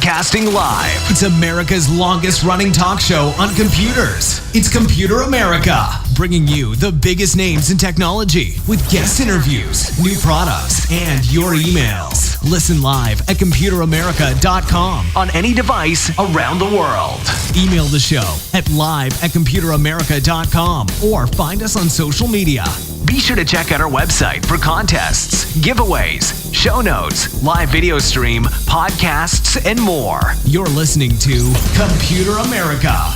Broadcasting live. It's America's longest running talk show on computers. It's Computer America, bringing you the biggest names in technology with guest interviews, new products, and your emails. Listen live at computeramerica.com on any device around the world. Email the show at live@computeramerica.com or find us on social media. Be sure to check out our website for contests, giveaways, show notes, live video stream, podcasts, and more. You're listening to Computer America.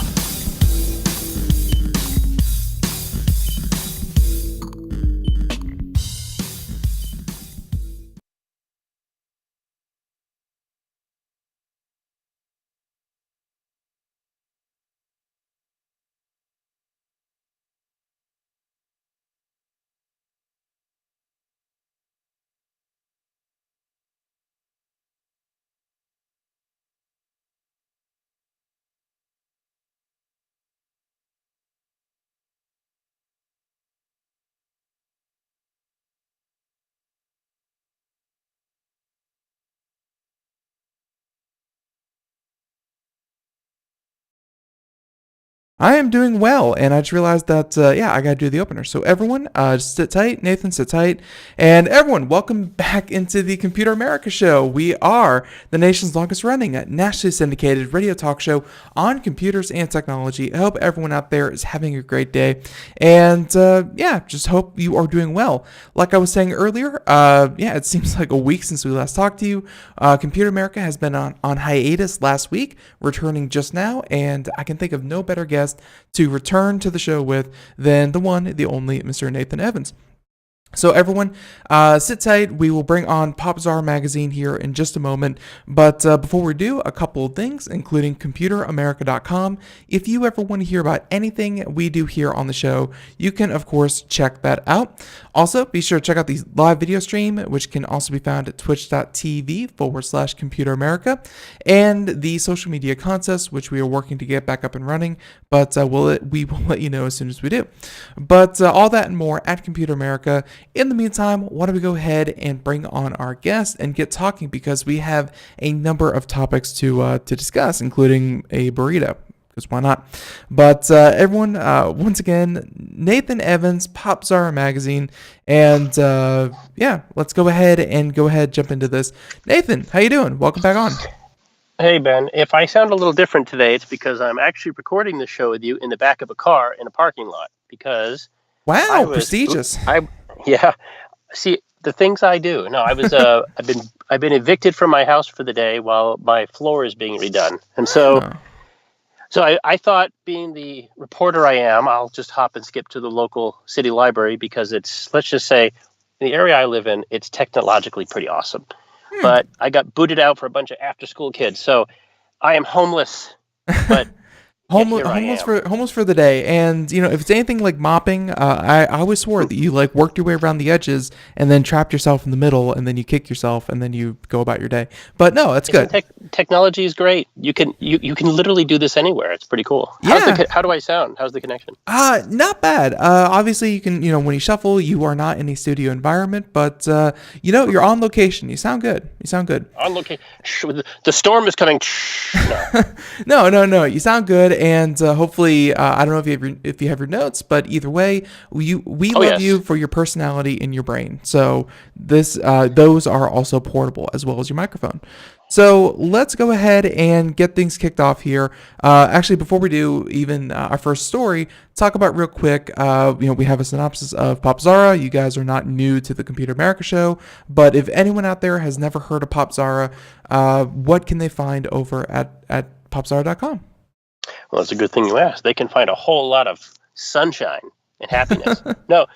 I am doing well, and I just realized that, I gotta do the opener. So everyone, just sit tight. Nathan, sit tight. And everyone, welcome back into the Computer America Show. We are the nation's longest running, nationally syndicated radio talk show on computers and technology. I hope everyone out there is having a great day. And, just hope you are doing well. Like I was saying earlier, it seems like a week since we last talked to you. Computer America has been on hiatus last week, returning just now, and I can think of no better guest to return to the show with than the one, the only Mr. Nathan Evans. So everyone, sit tight. We will bring on Popzara magazine here in just a moment. But before we do, a couple of things, including computeramerica.com. If you ever want to hear about anything we do here on the show, you can, of course, check that out. Also, be sure to check out the live video stream, which can also be found at twitch.tv/computeramerica, and the social media contest, which we are working to get back up and running, but we will let you know as soon as we do. But all that and more at Computer America. In the meantime, why don't we go ahead and bring on our guest and get talking, because we have a number of topics to discuss, including a burrito, because why not? But everyone, once again, Nathan Evans, Popzara magazine, and let's go ahead jump into this. Nathan, how you doing? Welcome back on. Hey, Ben. If I sound a little different today, it's because I'm actually recording the show with you in the back of a car in a parking lot, because prestigious. Yeah. See, the things I do. No, I was I've been evicted from my house for the day while my floor is being redone. And so I thought, being the reporter I am, I'll just hop and skip to the local city library, because it's, let's just say, in the area I live in, it's technologically pretty awesome. But I got booted out for a bunch of after-school kids. So I am homeless, but homeless for the day. And if it's anything like mopping, I always swore that you worked your way around the edges and then trapped yourself in the middle, and then you kick yourself and then you go about your day. But no, that's good. Technology is great. You can literally do this anywhere. It's pretty cool. How do I sound? How's the connection? Not bad. Obviously you can, when you shuffle, you are not in a studio environment, but you're on location. You sound good. On location. The storm is coming. No. No. You sound good. And hopefully, I don't know if you have your notes, but either way, we love you for your personality and your brain. So those are also portable, as well as your microphone. So let's go ahead and get things kicked off here. Actually, before we do even our first story, talk about real quick. We have a synopsis of Popzara. You guys are not new to the Computer America Show, but if anyone out there has never heard of Popzara, what can they find over at popzara.com? Well, it's a good thing you asked. They can find a whole lot of sunshine and happiness. No,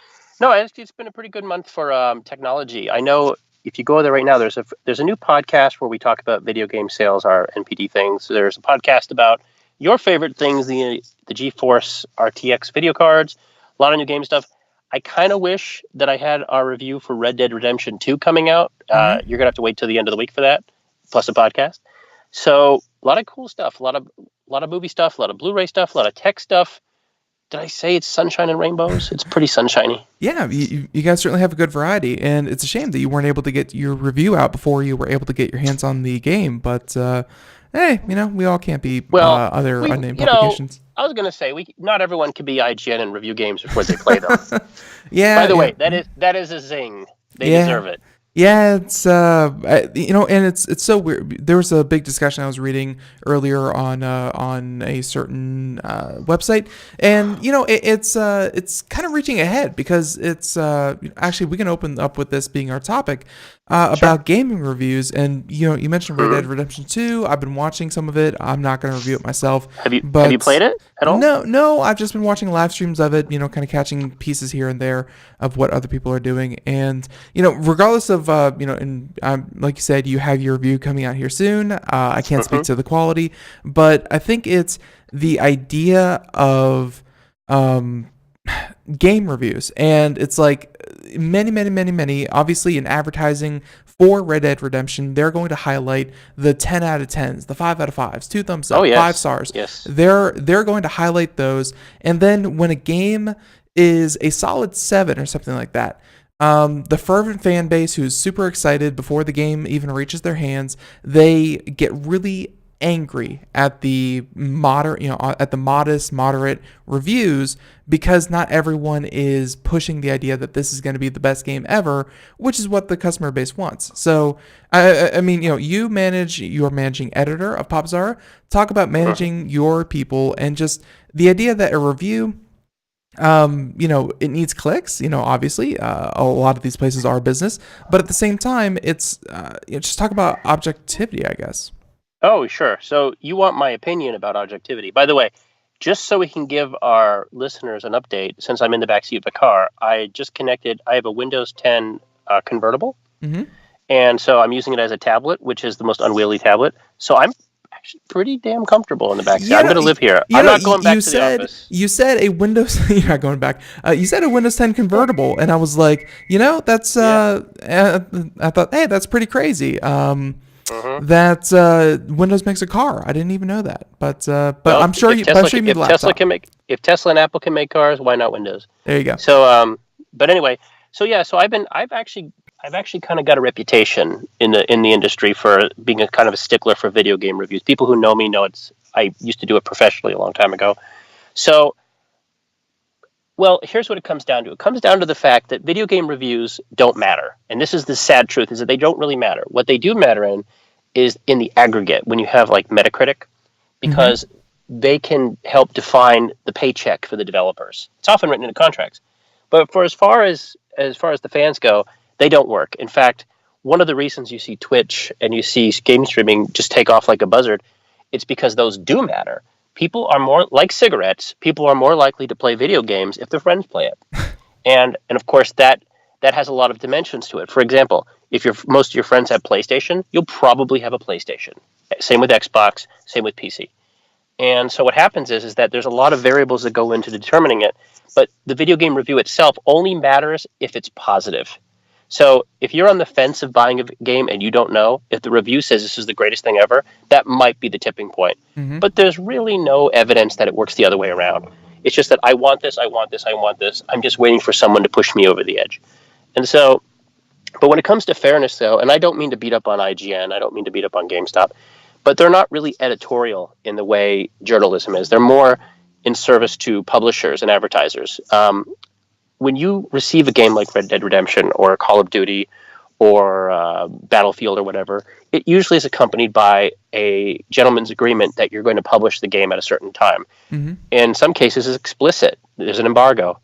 it's been a pretty good month for technology. I know if you go there right now, there's a new podcast where we talk about video game sales, our NPD things. There's a podcast about your favorite things, the GeForce RTX video cards, a lot of new game stuff. I kind of wish that I had our review for Red Dead Redemption 2 coming out. You're going to have to wait till the end of the week for that, plus a podcast. So a lot of cool stuff, a lot of movie stuff, a lot of Blu-ray stuff, a lot of tech stuff. did I say it's sunshine and rainbows? It's pretty sunshiny. Yeah, you guys certainly have a good variety, and it's a shame that you weren't able to get your review out before you were able to get your hands on the game. But hey, we all can't be other unnamed publications. I was going to say not everyone can be IGN and review games before they play them. Yeah. By the way, that is a zing. They deserve it. Yeah, it's and it's so weird. There was a big discussion I was reading earlier on a certain website, and it's kind of reaching ahead because it's actually we can open up with this being our topic about gaming reviews. And you mentioned Red Dead Redemption 2. I've been watching some of it. I'm not going to review it myself. Have you played it at all? No. I've just been watching live streams of it. Kind of catching pieces here and there of what other people are doing, and regardless of and like you said, you have your review coming out here soon. I can't speak to the quality, but I think it's the idea of game reviews, and it's like many. Obviously, in advertising for Red Dead Redemption, they're going to highlight the 10 out of 10s, the 5 out of 5s, 2 thumbs up, 5 stars. Yes. They're going to highlight those, and then when a game is a solid 7 or something like that, the fervent fan base who's super excited before the game even reaches their hands, they get really angry at the moderate reviews, because not everyone is pushing the idea that this is going to be the best game ever, which is what the customer base wants. So, you're managing editor of Popzara. Talk about managing your people, and just the idea that a review, it needs clicks. Obviously, a lot of these places are business, but at the same time, it's just talk about objectivity, I guess. Oh, sure. So you want my opinion about objectivity. By the way, just so we can give our listeners an update, since I'm in the backseat of the car, I just connected. I have a Windows 10 convertible, and so I'm using it as a tablet, which is the most unwieldy tablet. So I'm actually pretty damn comfortable in the backseat. I'm going to live here. I'm not going back to the office. You said a Windows. You're not going back. You said a Windows 10 convertible, and I was like, that's. I thought, hey, that's pretty crazy. That Windows makes a car. I didn't even know that, but I'm sure you need a laptop. If Tesla and Apple can make cars, why not Windows? There you go. So, but anyway, so I've actually kind of got a reputation in the industry for being a kind of a stickler for video game reviews. People who know me know I used to do it professionally a long time ago. So, well, here's what it comes down to. It comes down to the fact that video game reviews don't matter. And this is the sad truth, is that they don't really matter. What they do matter is in the aggregate, when you have like Metacritic, because they can help define the paycheck for the developers. It's often written into contracts. But for as far as the fans go, they don't work. In fact, one of the reasons you see Twitch and you see game streaming just take off like a buzzard, it's because those do matter. People are more like cigarettes. People are more likely to play video games if their friends play it, and of course that has a lot of dimensions to it. For example, if most of your friends have PlayStation, you'll probably have a PlayStation. Same with Xbox. Same with PC. And so what happens is that there's a lot of variables that go into determining it, but the video game review itself only matters if it's positive. So if you're on the fence of buying a game and you don't know, if the review says this is the greatest thing ever, that might be the tipping point. But there's really no evidence that it works the other way around. It's just that I want this. I'm just waiting for someone to push me over the edge. And so, but when it comes to fairness, though, and I don't mean to beat up on IGN, I don't mean to beat up on GameStop, but they're not really editorial in the way journalism is. They're more in service to publishers and advertisers. When you receive a game like Red Dead Redemption or Call of Duty or Battlefield or whatever, it usually is accompanied by a gentleman's agreement that you're going to publish the game at a certain time. In some cases, it's explicit. There's an embargo.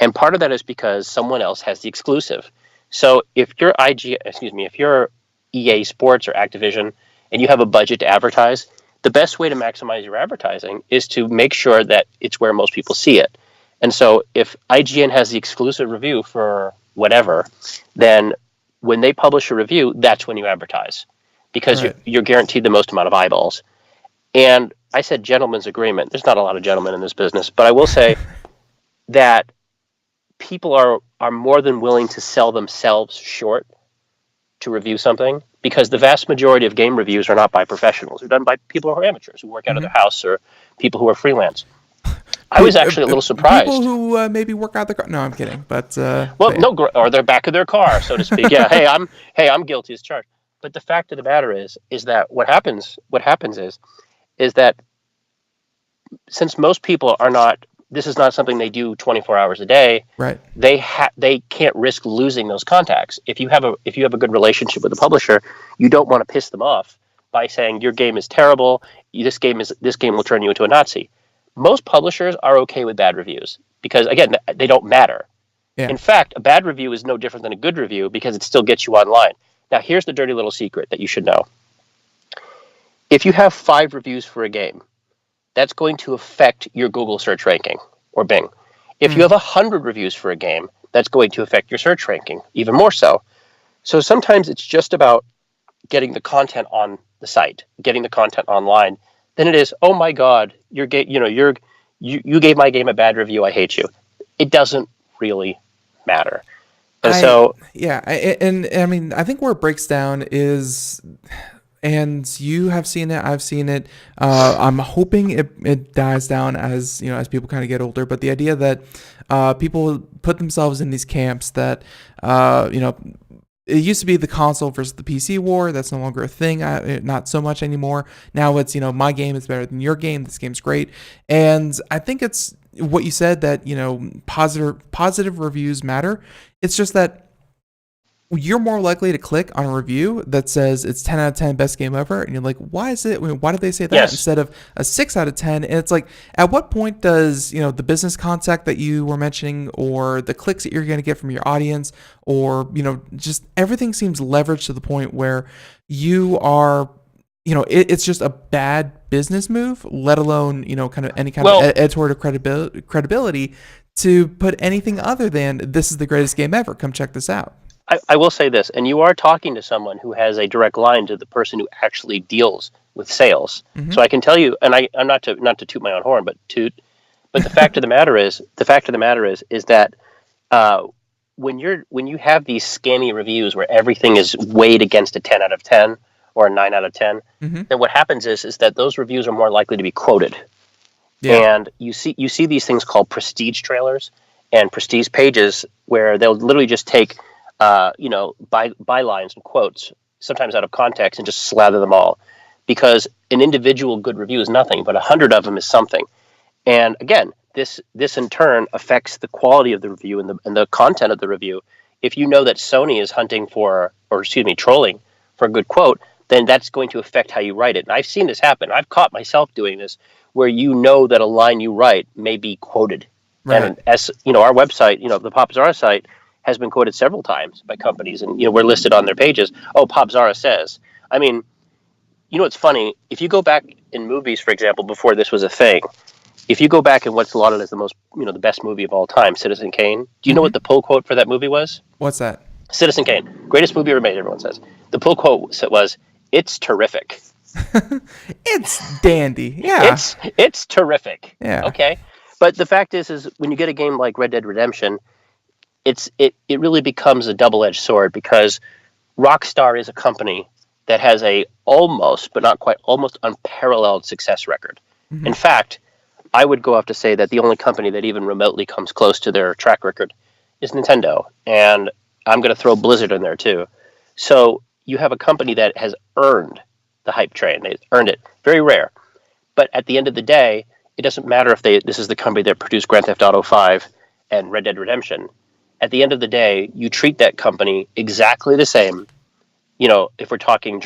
And part of that is because someone else has the exclusive. So if you're if you're EA Sports or Activision and you have a budget to advertise, the best way to maximize your advertising is to make sure that it's where most people see it. And so if IGN has the exclusive review for whatever, then when they publish a review, that's when you advertise, because you're guaranteed the most amount of eyeballs. And I said gentleman's agreement. There's not a lot of gentlemen in this business, but I will say that people are more than willing to sell themselves short to review something, because the vast majority of game reviews are not by professionals. They're done by people who are amateurs, who work out of their house, or people who are freelance. I was actually a little surprised. People who maybe work out the car. No, I'm kidding. But or they're back of their car, so to speak. Yeah. I'm guilty as charged. But the fact of the matter is that what happens is that since most people are not, this is not something they do 24 hours a day. Right. They can't risk losing those contacts. If you have a good relationship with the publisher, you don't want to piss them off by saying your game is terrible. This game will turn you into a Nazi. Most publishers are okay with bad reviews because, again, they don't matter. Yeah. In fact, a bad review is no different than a good review because it still gets you online. Now, here's the dirty little secret that you should know. If you have 5 reviews for a game, that's going to affect your Google search ranking or Bing. If you have 100 reviews for a game, that's going to affect your search ranking even more so. So sometimes it's just about getting the content on the site, getting the content online. Then it is, oh my God, you gave my game a bad review. I hate you. It doesn't really matter. And I mean, I think where it breaks down is, and you have seen it, I've seen it. I'm hoping it dies down as people kind of get older. But the idea that people put themselves in these camps that it used to be the console versus the PC war. That's no longer a thing. Not so much anymore. Now it's, my game is better than your game. This game's great. And I think it's what you said that, positive reviews matter. It's just that you're more likely to click on a review that says it's 10 out of 10 best game ever. And you're like, why is it? Why did they say that instead of a 6 out of 10? And it's like, at what point does, the business contact that you were mentioning or the clicks that you're going to get from your audience or, just everything seems leveraged to the point where you are, it's just a bad business move, let alone, kind of any kind of editorial credibility to put anything other than this is the greatest game ever. Come check this out. I will say this, and you are talking to someone who has a direct line to the person who actually deals with sales. Mm-hmm. So I can tell you, and I'm not to toot my own horn, but the fact of the matter is that when you have these scammy reviews where everything is weighed against a 10 out of 10 or a 9 out of 10, mm-hmm. then what happens is that those reviews are more likely to be quoted. Yeah. And you see these things called prestige trailers and prestige pages where they'll literally just take bylines and quotes, sometimes out of context, and just slather them all, because an individual good review is nothing, but 100 of them is something. And again, this in turn affects the quality of the review and the content of the review. If you know that Sony is trolling for a good quote, then that's going to affect how you write it. And I've seen this happen. I've caught myself doing this, where that a line you write may be quoted. Right. And as our website, the Popzara site, has been quoted several times by companies, and we're listed on their pages. Oh, Popzara says. I mean, it's funny. If you go back in movies, for example, before this was a thing, if you go back and what's lauded as the most, the best movie of all time, Citizen Kane. Do you know what the pull quote for that movie was? What's that? Citizen Kane, greatest movie ever made. Everyone says the pull quote was, "It's terrific." It's dandy. Yeah. It's terrific. Yeah. Okay. But the fact is when you get a game like Red Dead Redemption, it really becomes a double-edged sword, because Rockstar is a company that has a almost unparalleled success record. Mm-hmm. In fact, I would go off to say that the only company that even remotely comes close to their track record is Nintendo. And I'm going to throw Blizzard in there too. So you have a company that has earned the hype train. They've earned it. Very rare. But at the end of the day, it doesn't matter if this is the company that produced Grand Theft Auto 5 and Red Dead Redemption. At the end of the day, you treat that company exactly the same. If we're talking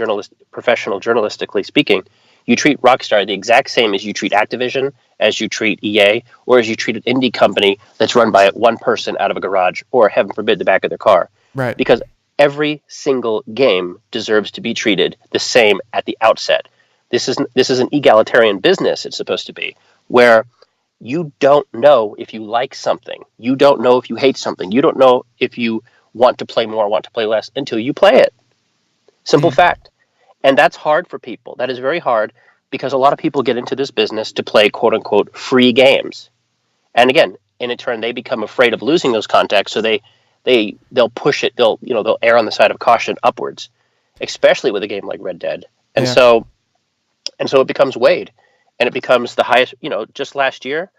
professional journalistically speaking, you treat Rockstar the exact same as you treat Activision, as you treat EA, or as you treat an indie company that's run by one person out of a garage, or heaven forbid, the back of their car. Right. Because every single game deserves to be treated the same at the outset. This is an egalitarian business, it's supposed to be, where you don't know if you like something. You don't know if you hate something. You don't know if you want to play more, want to play less, until you play it. Simple fact. And that's hard for people. That is very hard, because a lot of people get into this business to play quote unquote free games. And again, in turn, they become afraid of losing those contacts. So they'll push it. They'll err on the side of caution upwards, especially with a game like Red Dead. And so it becomes weighed. And it becomes the highest, just last year,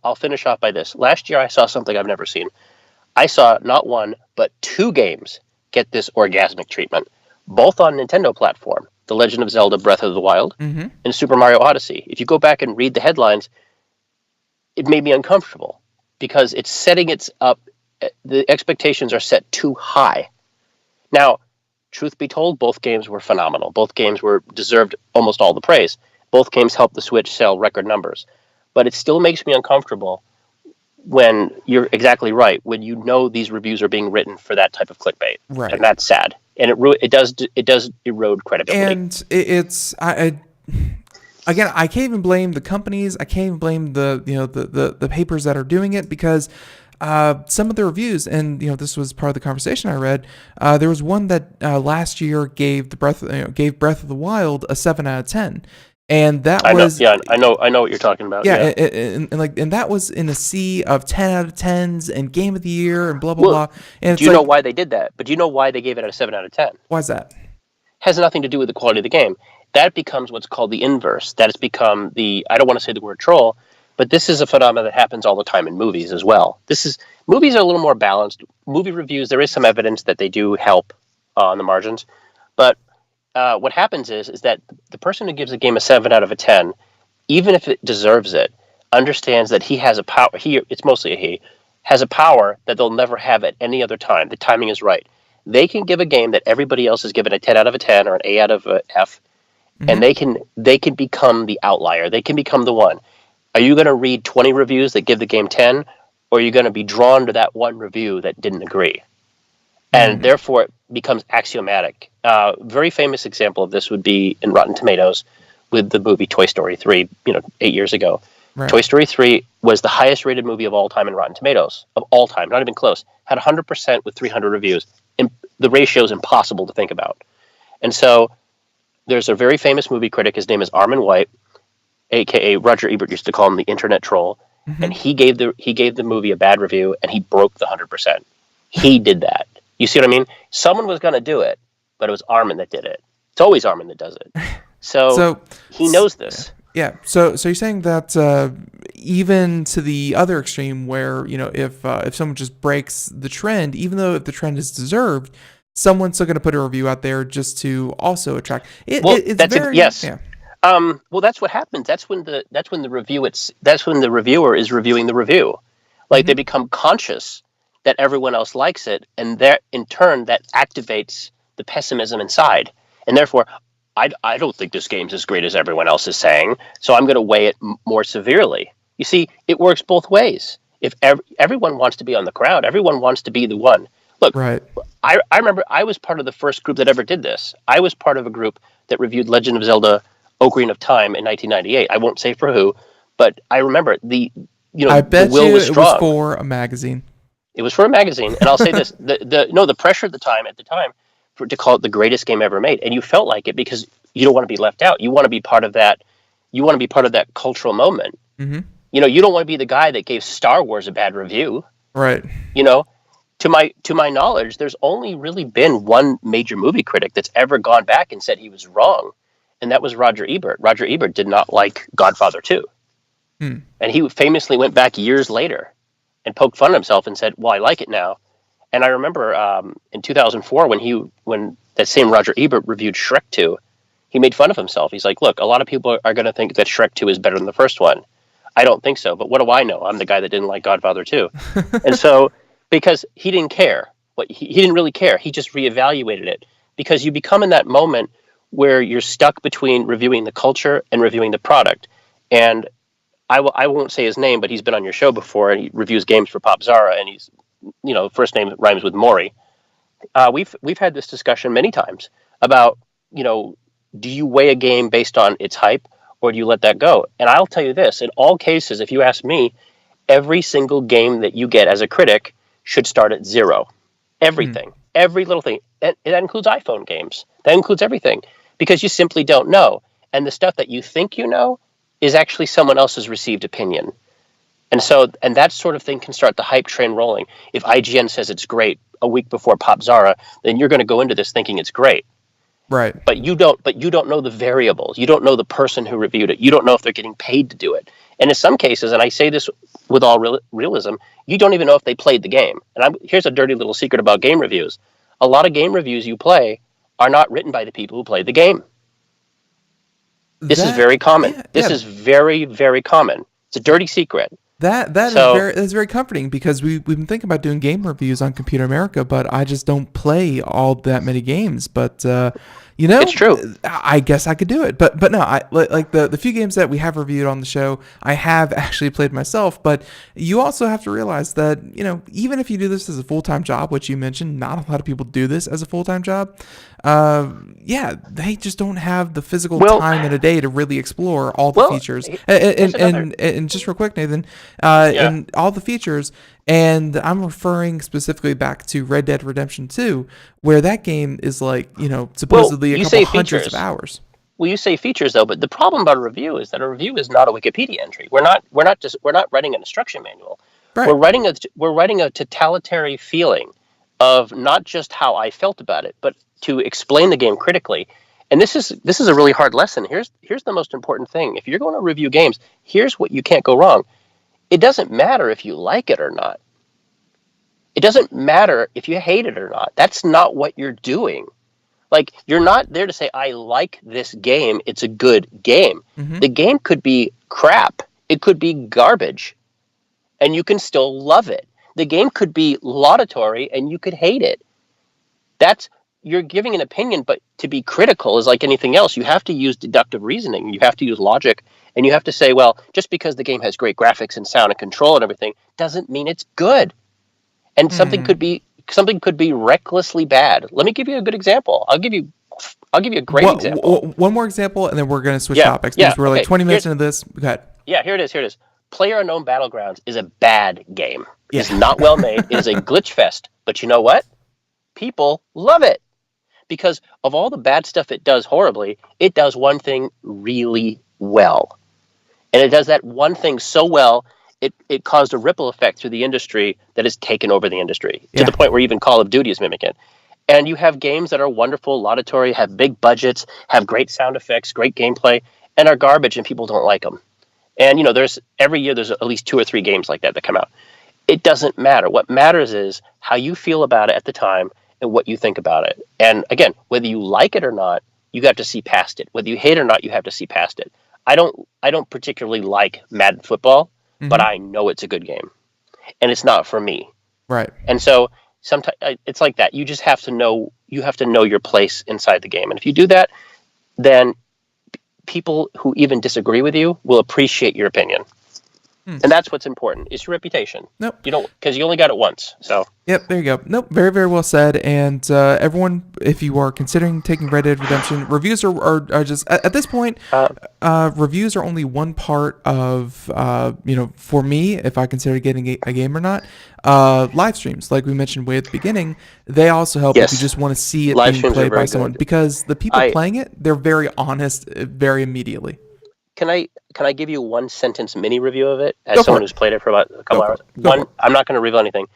I'll finish off by this. Last year I saw something I've never seen. I saw not one but two games get this orgasmic treatment, both on Nintendo platform: The Legend of Zelda: Breath of the Wild and Super Mario Odyssey. If you go back and read the headlines, it made me uncomfortable because it's setting it up. The expectations are set too high. Now, truth be told, both games were phenomenal. Both games deserved almost all the praise. Both games helped the Switch sell record numbers. But it still makes me uncomfortable when you're exactly right, when you know these reviews are being written for that type of clickbait. Right. And that's sad. And it does erode credibility. And again, I can't even blame the companies. I can't even blame the papers that are doing it, because some of the reviews, and this was part of the conversation I read. There was one that last year gave Breath of the Wild a 7 out of 10, and that I know what you're talking about. Yeah, and that was in a sea of 10 out of 10s and Game of the Year and blah blah blah. And do you know why they did that? But do you know why they gave it a 7 out of 10? Why is that? Has nothing to do with the quality of the game. That becomes what's called the inverse. That has become I don't want to say the word troll, but this is a phenomenon that happens all the time in movies as well. Movies are a little more balanced. Movie reviews, there is some evidence that they do help on the margins. But what happens is that the person who gives a game a 7 out of a 10, even if it deserves it, understands that he has a power. It's mostly a he, has a power that they'll never have at any other time. The timing is right. They can give a game that everybody else has given a 10 out of a 10 or an A out of a F, and they can become the outlier. They can become the one. Are you going to read 20 reviews that give the game 10, or are you going to be drawn to that one review that didn't agree? And therefore, it becomes axiomatic. Very famous example of this would be in Rotten Tomatoes with the movie Toy Story 3, 8 years ago. Right. Toy Story 3 was the highest rated movie of all time in Rotten Tomatoes, of all time, not even close. Had 100% with 300 reviews. And the ratio is impossible to think about. And so there's a very famous movie critic. His name is Armin White, a.k.a. Roger Ebert used to call him the Internet Troll. And he gave the movie a bad review, and he broke the 100%. He did that. You see what I mean? Someone was going to do it, but it was Armin that did it. It's always Armin that does it. So he knows this. Yeah. So you're saying that even to the other extreme, where if someone just breaks the trend, even though if the trend is deserved, someone's still going to put a review out there just to also attract. Yes. Yeah. Well, that's what happens. That's when the reviewer is reviewing the review. Like they become conscious that everyone else likes it, and that in turn that activates the pessimism inside, and therefore I don't think this game's as great as everyone else is saying, so I'm going to weigh it more severely. You see, it works both ways. If everyone wants to be on the crowd, everyone wants to be the one. Look, right. I remember I was part of the first group that ever did this. I was part of a group that reviewed Legend of Zelda: Ocarina of Time in 1998. I won't say for who, but I remember I bet the will was strong. It was for a magazine. It was for a magazine, and I'll say this: the pressure at the time to call it the greatest game ever made, and you felt like it because you don't want to be left out. You want to be part of that. You want to be part of that cultural moment. Mm-hmm. You don't want to be the guy that gave Star Wars a bad review. Right. To my knowledge, there's only really been one major movie critic that's ever gone back and said he was wrong, and that was Roger Ebert. Roger Ebert did not like Godfather 2. And he famously went back years later and poked fun at himself and said, well, I like it now. And I remember in 2004 when that same Roger Ebert reviewed Shrek 2, he made fun of himself. He's like, look, a lot of people are going to think that Shrek 2 is better than the first one. I don't think so, but what do I know? I'm the guy that didn't like Godfather 2. And so, because he didn't care. He didn't really care. He just reevaluated it. Because you become in that moment where you're stuck between reviewing the culture and reviewing the product. And I won't say his name, but he's been on your show before, and he reviews games for Popzara, and he's, first name rhymes with Maury. We've had this discussion many times about, do you weigh a game based on its hype, or do you let that go? And I'll tell you this, in all cases, if you ask me, every single game that you get as a critic should start at 0. Everything, every little thing. That includes iPhone games. That includes everything, because you simply don't know. And the stuff that you think you know is actually someone else's received opinion. And that sort of thing can start the hype train rolling. If IGN says it's great a week before Popzara, then you're going to go into this thinking it's great. Right. But you don't know the variables. You don't know the person who reviewed it. You don't know if they're getting paid to do it. And in some cases, and I say this with all realism, you don't even know if they played the game. And here's a dirty little secret about game reviews. A lot of game reviews you play are not written by the people who played the game. This is very common. This is very, very common. It's a dirty secret. That's very comforting, because we've been thinking about doing game reviews on Computer America, but I just don't play all that many games. But it's true. I guess I could do it. But no, I like the few games that we have reviewed on the show, I have actually played myself. But you also have to realize that, even if you do this as a full-time job, which you mentioned, not a lot of people do this as a full-time job. They just don't have the physical time in a day to really explore all the features. And just real quick, Nathan, and all the features. And I'm referring specifically back to Red Dead Redemption 2, where that game is supposedly a couple hundreds of hours. Well, you say features though, but the problem about a review is that a review is not a Wikipedia entry. We're not writing an instruction manual. Right. We're writing a totalitarian feeling of not just how I felt about it, but to explain the game critically. And this is a really hard lesson. Here's the most important thing. If you're going to review games, here's what you can't go wrong. It doesn't matter if you like it or not. It doesn't matter if you hate it or not. That's not what you're doing. Like, you're not there to say, I like this game, it's a good game. Mm-hmm. The game could be crap. It could be garbage. And you can still love it. The game could be laudatory and you could hate it. You're giving an opinion, but to be critical is like anything else. You have to use deductive reasoning. You have to use logic. And you have to say, well, just because the game has great graphics and sound and control and everything doesn't mean it's good. And something could be recklessly bad. Let me give you a good example. I'll give you a great example. One more example, and then we're going to switch topics because we're like 20 minutes into this. Go ahead. Yeah, here it is. PlayerUnknown Battlegrounds is a bad game. Yeah. It's not well made. It is a glitch fest. But you know what? People love it. Because of all the bad stuff it does horribly, it does one thing really well. And it does that one thing so well, it caused a ripple effect through the industry that has taken over the industry to the point where even Call of Duty is mimicking it. And you have games that are wonderful, laudatory, have big budgets, have great sound effects, great gameplay, and are garbage and people don't like them. And, every year there's at least 2 or 3 games like that come out. It doesn't matter. What matters is how you feel about it at the time and what you think about it. And again, whether you like it or not, you have to see past it. Whether you hate it or not, you have to see past it. I don't particularly like Madden football, but I know it's a good game, and it's not for me. Right. And so sometimes it's like that. You just have to know. You have to know your place inside the game, and if you do that, then people who even disagree with you will appreciate your opinion. And that's what's important. It's your reputation. Nope. Because you only got it once. So. Yep, there you go. Nope, very, very well said. And everyone, if you are considering taking Red Dead Redemption, reviews are just, at this point, reviews are only one part of, for me, if I consider getting a game or not. Live streams, like we mentioned way at the beginning, they also help if you just want to see it being played by someone. Because the people playing it, they're very honest very immediately. Can I give you one sentence mini review of it as someone who's played it for about a couple hours? I'm not going to reveal anything.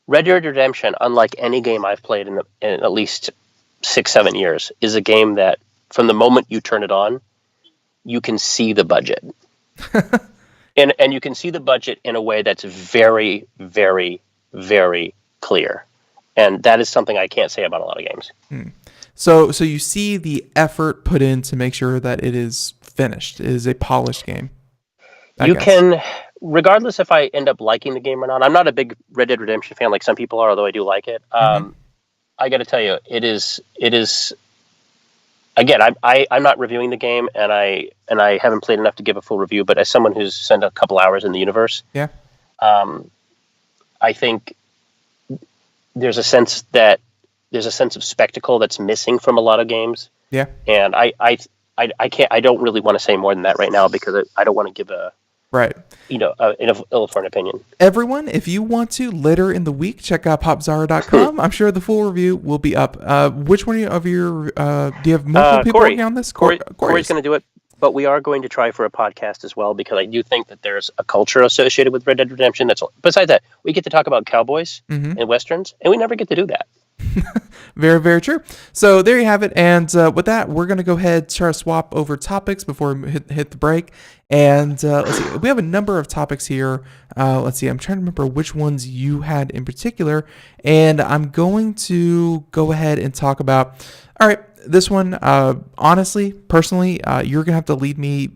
Red Dead Redemption, unlike any game I've played in at least 6-7 years, is a game that from the moment you turn it on, you can see the budget. and you can see the budget in a way that's very, very, very clear. And that is something I can't say about a lot of games. So you see the effort put in to make sure that it is finished, it is a polished game. You can, regardless if I end up liking the game or not, I'm not a big Red Dead Redemption fan like some people are, although I do like it. I got to tell you, it is. Again, I'm not reviewing the game, and I haven't played enough to give a full review. But as someone who's spent a couple hours in the universe, I think there's a sense of spectacle that's missing from a lot of games. Yeah, and I can't. I don't really want to say more than that right now because I don't want to give an ill-informed opinion. Everyone, if you want to later in the week, check out popzara.com. I'm sure the full review will be up. Which one of your do you have multiple people working on this? Corey's going to do it, but we are going to try for a podcast as well because I do think that there's a culture associated with Red Dead Redemption. Besides that, we get to talk about cowboys and westerns, and we never get to do that. Very, very true. So there you have it. And with that, we're going to go ahead, try to swap over topics before we hit the break. And let's see, we have a number of topics here. Let's see, I'm trying to remember which ones you had in particular. And I'm going to go ahead and talk about, all right, this one, honestly, personally, you're going to have to lead me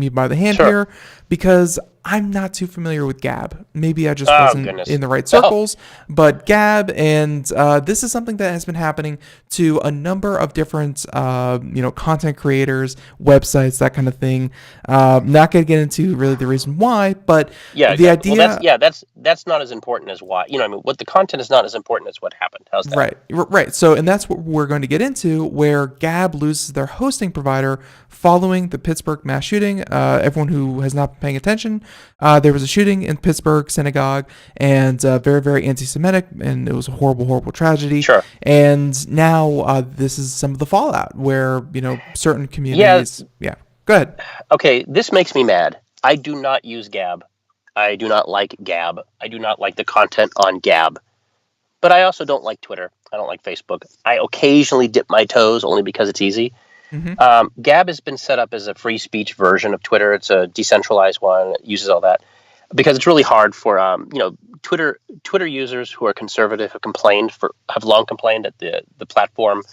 by the hand here, because I'm not too familiar with Gab. Maybe I just wasn't in the right circles, but Gab, and this is something that has been happening to a number of different, content creators, websites, that kind of thing. Not going to get into really the reason why, but the idea. Well, that's not as important as why. What the content is not as important as what happened. How's that? Right. So, and that's what we're going to get into, where Gab loses their hosting provider following the Pittsburgh mass shooting. Everyone who has not been paying attention, there was a shooting in Pittsburgh synagogue, and very, very anti-Semitic, and it was a horrible, horrible tragedy. Sure. And now this is some of the fallout where certain communities. Yeah. Go ahead. Okay, this makes me mad. I do not use Gab. I do not like Gab. I do not like the content on Gab. But I also don't like Twitter. I don't like Facebook. I occasionally dip my toes only because it's easy. Mm-hmm. Gab has been set up as a free speech version of Twitter. It's a decentralized one. It uses all that because it's really hard for Twitter users who are conservative have long complained that the platform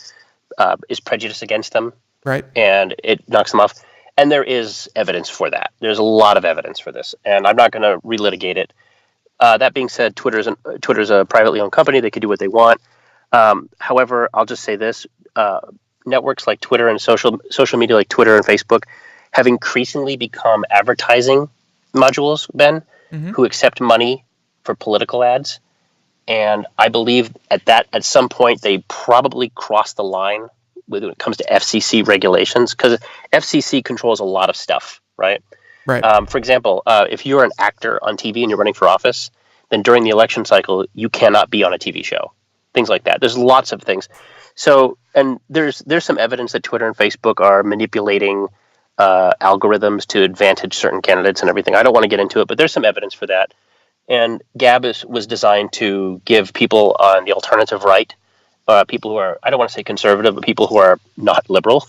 is prejudiced against them, right? And it knocks them off. And there is evidence for that. There's a lot of evidence for this, and I'm not going to relitigate it. That being said, Twitter's a privately owned company. They can do what they want. However, I'll just say this. Networks like Twitter and social media like Twitter and Facebook have increasingly become advertising modules, Ben, who accept money for political ads. And I believe at some point they probably crossed the line when it comes to FCC regulations, because FCC controls a lot of stuff, right? Right. For example, if you're an actor on TV and you're running for office, then during the election cycle, you cannot be on a TV show. Things like that. There's lots of things. So, and there's some evidence that Twitter and Facebook are manipulating algorithms to advantage certain candidates and everything. I don't want to get into it, but there's some evidence for that. And Gab was designed to give people on the alternative right, people who are, I don't want to say conservative, but people who are not liberal,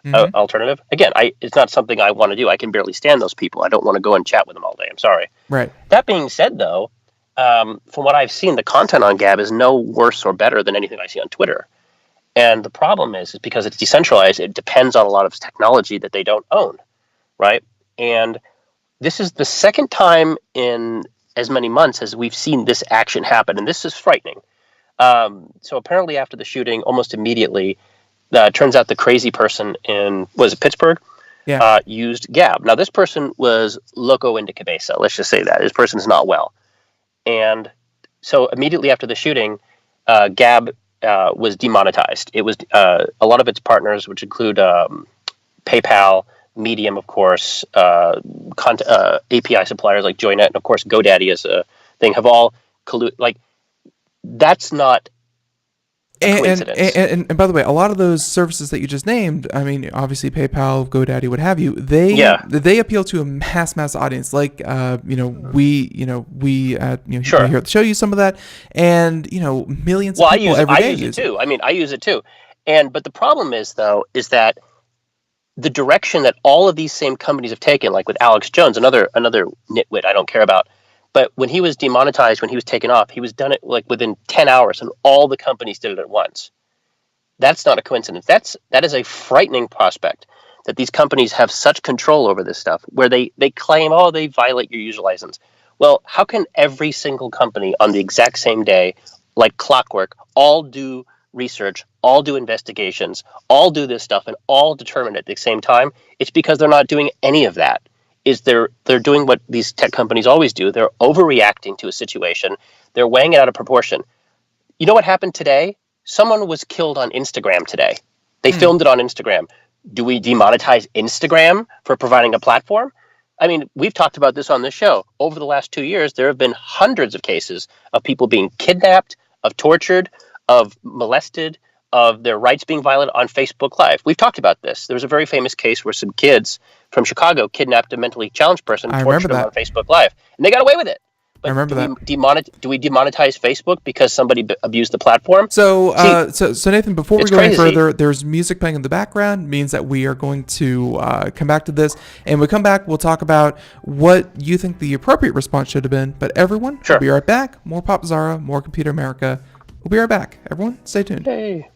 alternative. Again, it's not something I want to do. I can barely stand those people. I don't want to go and chat with them all day. I'm sorry. Right. That being said, though, from what I've seen, the content on Gab is no worse or better than anything I see on Twitter. And the problem is because it's decentralized, it depends on a lot of technology that they don't own, right? And this is the second time in as many months as we've seen this action happen, and this is frightening. So apparently after the shooting, almost immediately, turns out the crazy person in, was it Pittsburgh? Yeah. Used Gab. Now this person was loco in de cabeza, let's just say that. This person is not well. And so immediately after the shooting, Gab was demonetized. It was a lot of its partners, which include PayPal, Medium, of course, API suppliers like Joynet, and of course GoDaddy as a thing, have all colluded. Like, that's not a coincidence. And by the way, a lot of those services that you just named, I mean, obviously PayPal, GoDaddy, what have you, they appeal to a mass audience. Like, we here at the show use some of that, and millions of people every day use it too. I mean, I use it too. But the problem is that the direction that all of these same companies have taken, like with Alex Jones, another nitwit I don't care about. But when he was demonetized, when he was taken off, he was done it like within 10 hours, and all the companies did it at once. That's not a coincidence. That is a frightening prospect, that these companies have such control over this stuff, where they claim, they violate your user license. Well, how can every single company on the exact same day, like clockwork, all do research, all do investigations, all do this stuff, and all determine at the same time? It's because they're not doing any of that. They're doing what these tech companies always do. They're overreacting to a situation. They're weighing it out of proportion. You know what happened today? Someone was killed on Instagram today. They filmed it on Instagram. Do we demonetize Instagram for providing a platform? I mean, we've talked about this on this show. Over the last 2 years, there have been hundreds of cases of people being kidnapped, of tortured, of molested, of their rights being violated on Facebook Live. We've talked about this. There was a very famous case where some kids from Chicago kidnapped a mentally challenged person and tortured him on Facebook Live. And they got away with it. I remember that. Do we demonetize Facebook because somebody abused the platform? So Nathan, before we go any crazy. further, there's music playing in the background. Means that we are going to come back to this, and when we come back, we'll talk about what you think the appropriate response should have been. But everyone, Sure. We'll be right back. More Popzara, more Computer America. We'll be right back. Everyone, stay tuned. Hey.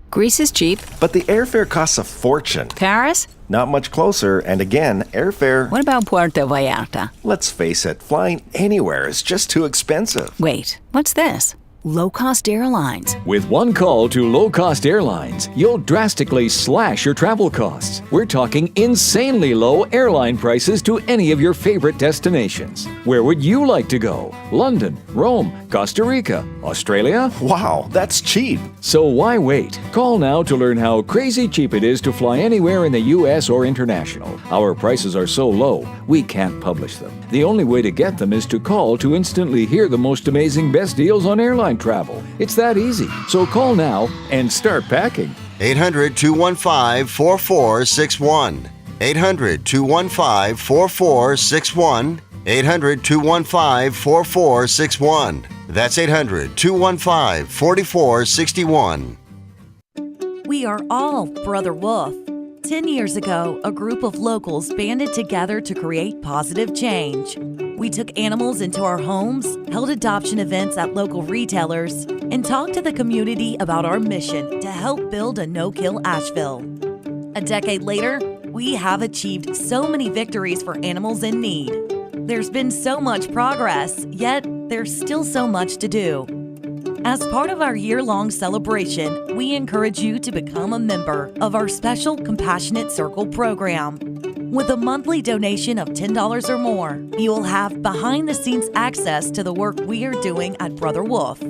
Greece is cheap. But the airfare costs a fortune. Paris? Not much closer, and again, airfare... What about Puerto Vallarta? Let's face it, flying anywhere is just too expensive. Wait, what's this? Low-cost airlines. With one call to low-cost airlines, you'll drastically slash your travel costs. We're talking insanely low airline prices to any of your favorite destinations. Where would you like to go? London, Rome, Costa Rica, Australia? Wow, that's cheap. So why wait? Call now to learn how crazy cheap it is to fly anywhere in the U.S. or international. Our prices are so low, we can't publish them. The only way to get them is to call to instantly hear the most amazing best deals on airline travel. It's that easy. So call now and start packing. 800-215-4461. 800-215-4461. 800-215-4461. That's 800-215-4461. We are all Brother Wolf. 10 years ago, a group of locals banded together to create positive change. We took animals into our homes, held adoption events at local retailers, and talked to the community about our mission to help build a no-kill Asheville. A decade later, we have achieved so many victories for animals in need. There's been so much progress, yet there's still so much to do. As part of our year-long celebration, we encourage you to become a member of our special Compassionate Circle program. With a monthly donation of $10 or more, you will have behind-the-scenes access to the work we are doing at Brother Wolf.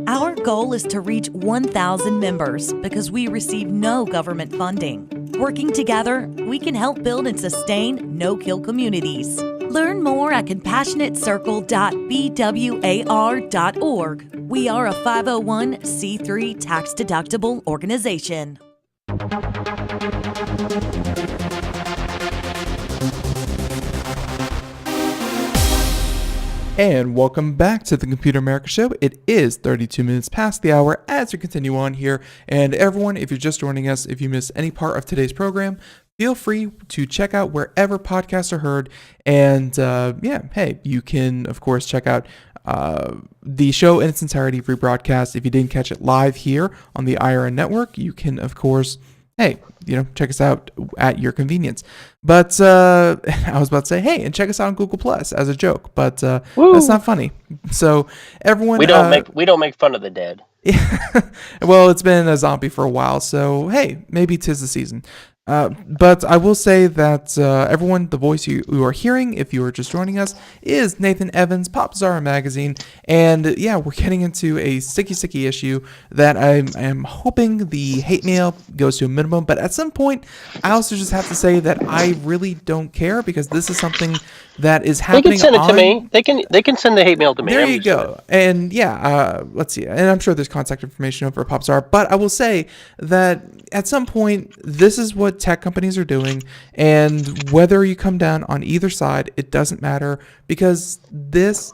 Our goal is to reach 1,000 members because we receive no government funding. Working together, we can help build and sustain no-kill communities. Learn more at compassionatecircle.bwar.org. We are a 501c3 tax-deductible organization. And welcome back to the Computer America Show. It is 32 minutes past the hour as we continue on here. And everyone, if you're just joining us, if you missed any part of today's program, feel free to check out wherever podcasts are heard. And hey, you can, of course, check out the show in its entirety rebroadcast. If you didn't catch it live here on the IRN network, you can, of course, check us out at your convenience. But I was about to say, hey, and check us out on Google Plus as a joke, but that's not funny. So everyone, we don't make fun of the dead. Well, it's been a zombie for a while, so hey, maybe 'tis the season. But I will say that everyone, the voice you are hearing, if you are just joining us, is Nathan Evans, Popzara Magazine. And yeah, we're getting into a sticky issue that I am hoping the hate mail goes to a minimum. But at some point, I also just have to say that I really don't care because this is something that is happening. They can send it to me. They can send the hate mail to me. There you go. And yeah, let's see. And I'm sure there's contact information over at Popzara. But I will say that at some point, this is what tech companies are doing, and whether you come down on either side, it doesn't matter, because this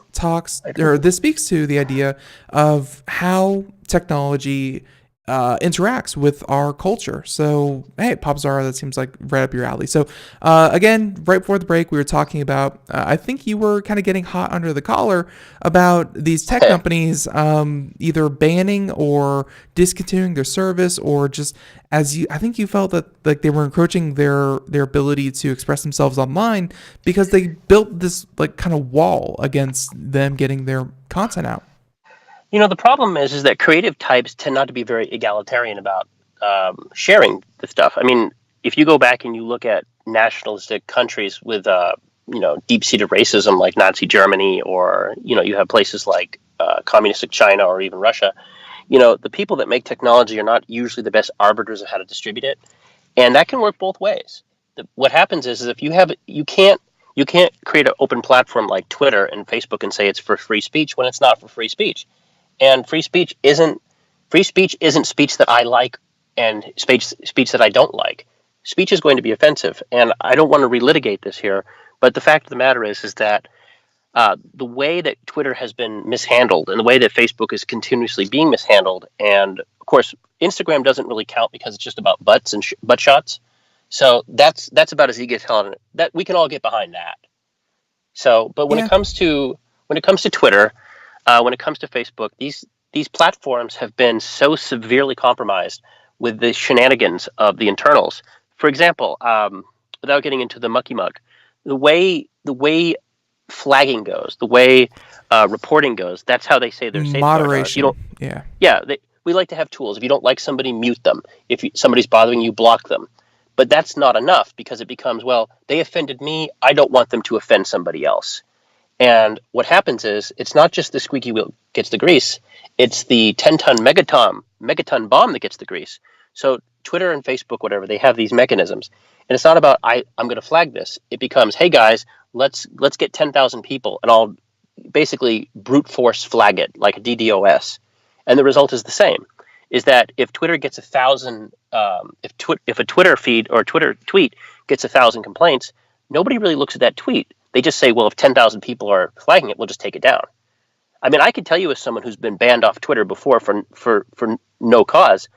speaks to the idea of how technology interacts with our culture. So, hey, Popzara, that seems like right up your alley. So, again, right before the break, we were talking about, I think you were kind of getting hot under the collar about these tech companies either banning or discontinuing their service, or just I think you felt that like they were encroaching their ability to express themselves online because they built this like kind of wall against them getting their content out. You know, the problem is that creative types tend not to be very egalitarian about sharing the stuff. I mean, if you go back and you look at nationalistic countries with, deep-seated racism like Nazi Germany, or, you have places like communistic China or even Russia, the people that make technology are not usually the best arbiters of how to distribute it. And that can work both ways. What happens is if you can't create an open platform like Twitter and Facebook and say it's for free speech when it's not for free speech. And free speech isn't speech that I like and speech that I don't like. Speech is going to be offensive, and I don't want to relitigate this here, but the fact of the matter is that the way that Twitter has been mishandled and the way that Facebook is continuously being mishandled, and of course, Instagram doesn't really count because it's just about butts and butt shots. So that's about as egalitarian that we can all get behind that. So, but when it comes to Twitter, when it comes to Facebook, these platforms have been so severely compromised with the shenanigans of the internals. For example, without getting into the mucky mug, the way flagging goes, the way reporting goes, that's how they say their safeguard moderation. You don't, we like to have tools. If you don't like somebody, mute them. If somebody's bothering you, block them. But that's not enough because it becomes, well, they offended me. I don't want them to offend somebody else. And what happens is it's not just the squeaky wheel gets the grease. It's the 10-ton megaton bomb that gets the grease. So Twitter and Facebook, whatever, they have these mechanisms. And it's not about I'm going to flag this. It becomes, hey guys, let's get 10,000 people and I'll basically brute force flag it like a DDoS. And the result is the same. Is that if Twitter gets 1,000, if a Twitter feed or a Twitter tweet gets 1,000 complaints, nobody really looks at that tweet. They just say, well, if 10,000 people are flagging it, we'll just take it down. I mean, I can tell you as someone who's been banned off Twitter before for no cause,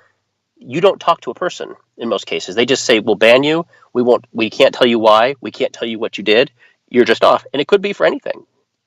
you don't talk to a person in most cases. They just say, we'll ban you. We can't tell you why. We can't tell you what you did. You're just off. And it could be for anything.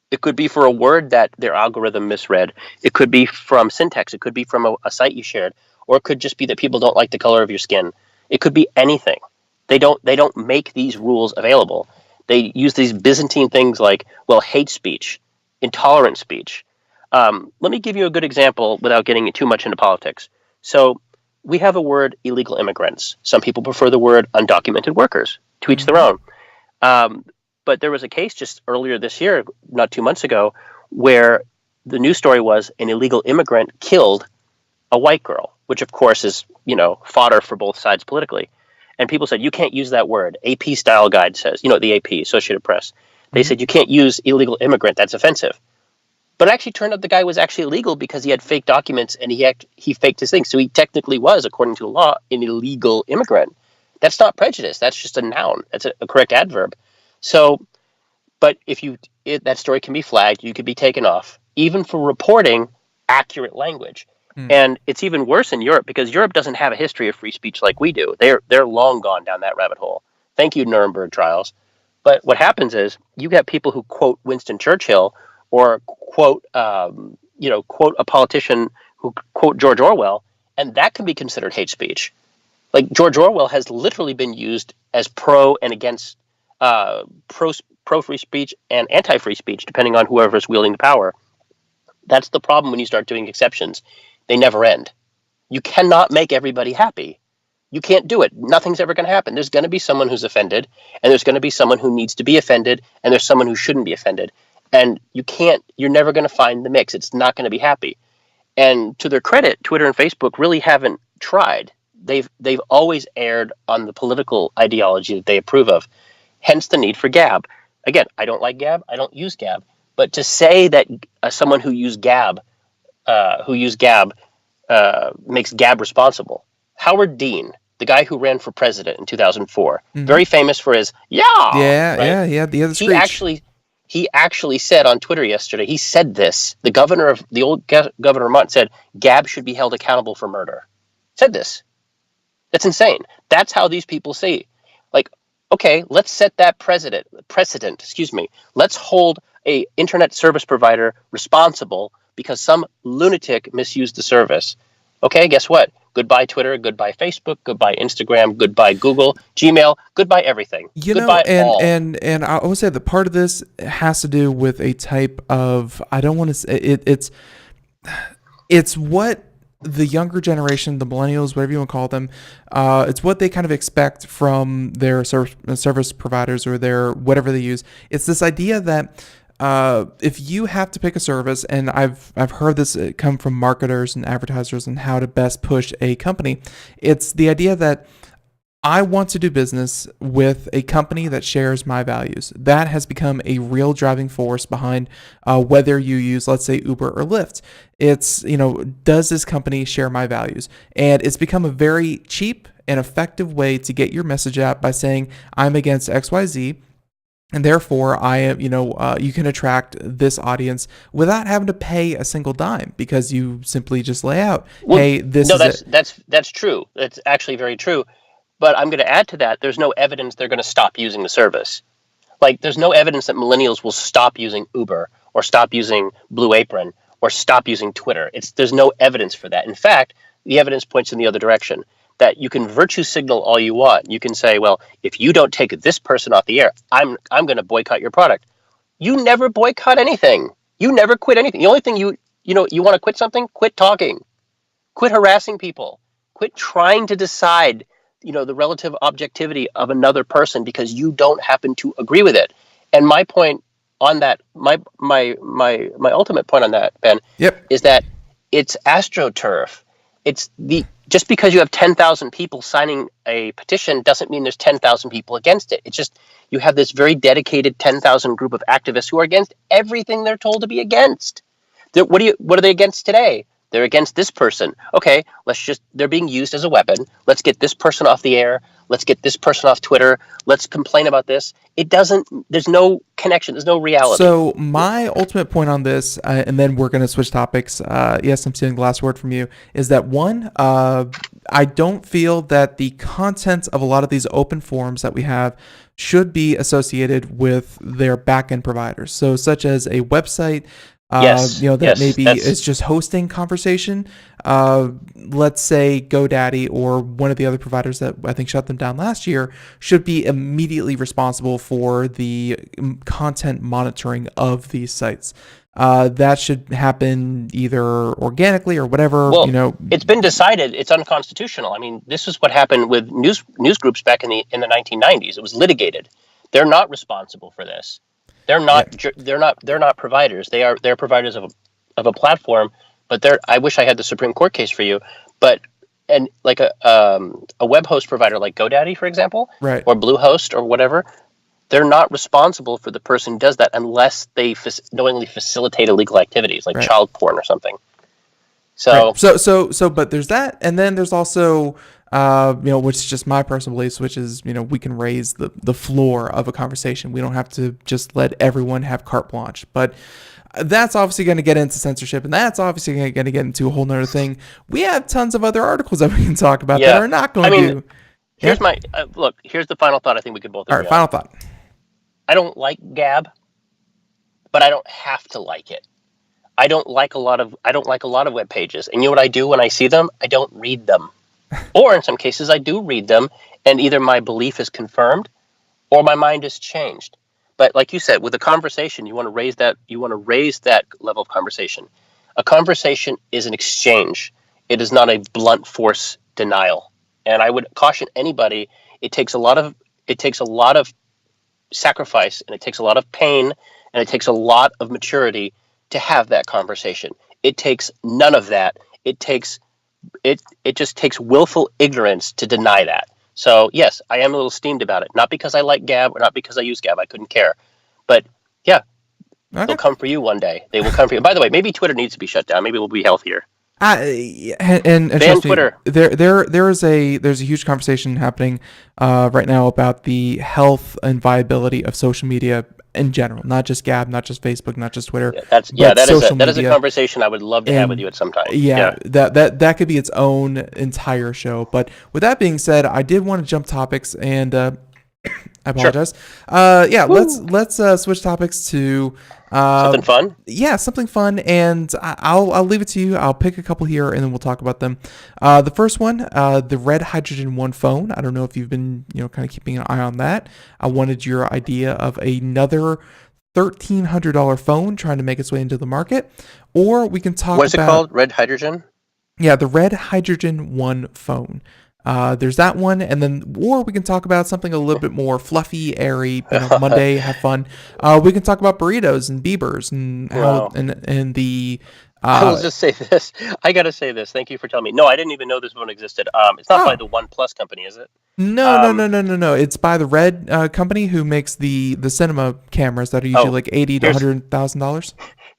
It could be for a word that their algorithm misread. It could be from syntax. It could be from a site you shared, or it could just be that people don't like the color of your skin. It could be anything. They don't make these rules available. They use these Byzantine things like, well, hate speech, intolerant speech. Let me give you a good example without getting too much into politics. So we have a word illegal immigrants. Some people prefer the word undocumented workers. To each their own. But there was a case just earlier this year, not 2 months ago, where the news story was an illegal immigrant killed a white girl, which of course is, fodder for both sides politically. And people said, you can't use that word. AP style guide says, the AP, Associated Press. They said, you can't use illegal immigrant. That's offensive. But it actually turned out the guy was actually illegal because he had fake documents and he faked his thing. So he technically was, according to the law, an illegal immigrant. That's not prejudice. That's just a noun. That's a correct adverb. So, but that story can be flagged, you could be taken off, even for reporting accurate language. And it's even worse in Europe because Europe doesn't have a history of free speech like we do. They're long gone down that rabbit hole. Thank you, Nuremberg trials. But what happens is you get people who quote Winston Churchill or quote a politician who quote George Orwell, and that can be considered hate speech. Like George Orwell has literally been used as pro and against pro free speech and anti free speech, depending on whoever's wielding the power. That's the problem when you start doing exceptions. They never end. You cannot make everybody happy. You can't do it. Nothing's ever going to happen. There's going to be someone who's offended, and there's going to be someone who needs to be offended, and there's someone who shouldn't be offended. And you're never going to find the mix. It's not going to be happy. And to their credit, Twitter and Facebook really haven't tried. They've always erred on the political ideology that they approve of. Hence the need for Gab. Again, I don't like Gab. I don't use Gab. But to say that someone who used Gab makes Gab responsible. Howard Dean, the guy who ran for president in 2004, very famous for his the other screech. He actually said on Twitter yesterday, he said this. The old governor of Vermont said Gab should be held accountable for murder. Said this. That's insane. That's how these people say, like, okay, let's set that precedent. Let's hold a internet service provider responsible because some lunatic misused the service. Okay, guess what? Goodbye Twitter, goodbye Facebook, goodbye Instagram, goodbye Google, Gmail, goodbye everything. Goodbye all. And I would say that part of this has to do with a type of, I don't want to say it's what the younger generation, the millennials, whatever you want to call them, it's what they kind of expect from their service providers or their whatever they use. It's this idea that if you have to pick a service, and I've heard this come from marketers and advertisers and how to best push a company, it's the idea that I want to do business with a company that shares my values. That has become a real driving force behind whether you use, let's say, Uber or Lyft. It's, does this company share my values? And it's become a very cheap and effective way to get your message out by saying, I'm against XYZ. And therefore, I am, you can attract this audience without having to pay a single dime because you simply just lay out, hey, this is it. That's true. That's actually very true. But I'm going to add to that, there's no evidence they're going to stop using the service. Like, there's no evidence that millennials will stop using Uber or stop using Blue Apron or stop using Twitter. There's no evidence for that. In fact, the evidence points in the other direction. That you can virtue signal all you want. You can say, well, if you don't take this person off the air, I'm going to boycott your product. You never boycott anything. You never quit anything. The only thing you want to quit something, quit talking. Quit harassing people. Quit trying to decide, the relative objectivity of another person because you don't happen to agree with it. And my point on that, my ultimate point on that, Ben, is that it's AstroTurf. Just because you have 10,000 people signing a petition doesn't mean there's 10,000 people against it. It's just you have this very dedicated 10,000 group of activists who are against everything they're told to be against. What are they against today? They're against this person. Okay, they're being used as a weapon. Let's get this person off the air. Let's get this person off Twitter. Let's complain about this. There's no connection. There's no reality. So my ultimate point on this, and then we're going to switch topics. Yes, I'm stealing the last word from you, is that one, I don't feel that the content of a lot of these open forums that we have should be associated with their back-end providers. So such as a website, is just hosting conversation. Let's say GoDaddy or one of the other providers that I think shut them down last year should be immediately responsible for the content monitoring of these sites. That should happen either organically or whatever. Well, it's been decided it's unconstitutional. I mean, this is what happened with news groups back in the 1990s. It was litigated. They're not responsible for this. They're not providers. They're providers of a platform. But I wish I had the Supreme Court case for you. But and like a web host provider like GoDaddy, for example, right, or Bluehost or whatever, they're not responsible for the person who does that unless they knowingly facilitate illegal activities like child porn or something. So, but there's that, and then there's also, which is just my personal beliefs, which is, we can raise the floor of a conversation. We don't have to just let everyone have carte blanche, but that's obviously going to get into censorship, and that's obviously going to get into a whole nother thing. We have tons of other articles that we can talk about that are not going to. Here's my look. Here's the final thought. I think we could both agree on. All right, final thought. I don't like Gab, but I don't have to like it. I don't like a lot of web pages. And you know what I do when I see them? I don't read them. Or in some cases I do read them and either my belief is confirmed or my mind is changed. But like you said, with a conversation, you want to raise that level of conversation. A conversation is an exchange. It is not a blunt force denial. And I would caution anybody, it takes a lot of sacrifice, and it takes a lot of pain, and it takes a lot of maturity to have that conversation. It takes none of that. It just takes willful ignorance to deny that. So yes, I am a little steamed about it. Not because I like Gab or not because I use Gab. I couldn't care. But yeah, they'll come for you one day. They will come for you. By the way, maybe Twitter needs to be shut down. Maybe we'll be healthier. And ban Twitter. There's a huge conversation happening right now about the health and viability of social media in general, not just Gab, not just Facebook, not just Twitter. That is a conversation I would love to have with you at some time. That could be its own entire show. But with that being said, I did want to jump topics, and I apologize. Sure. Let's switch topics to something fun. Yeah, something fun, and I'll leave it to you. I'll pick a couple here, and then we'll talk about them. The first one, the Red Hydrogen 1 phone. I don't know if you've been kind of keeping an eye on that. I wanted your idea of another $1,300 phone trying to make its way into the market, or we can talk about... What is it called? Red Hydrogen? Yeah, the Red Hydrogen 1 phone. There's that one, and then, or we can talk about something a little bit more fluffy, airy, Monday, have fun. We can talk about burritos and Biebers and how, and the I will just say this. I got to say this. Thank you for telling me. No, I didn't even know this phone existed. It's not by the OnePlus company, is it? No. It's by the Red company who makes the cinema cameras that are usually like $80,000 to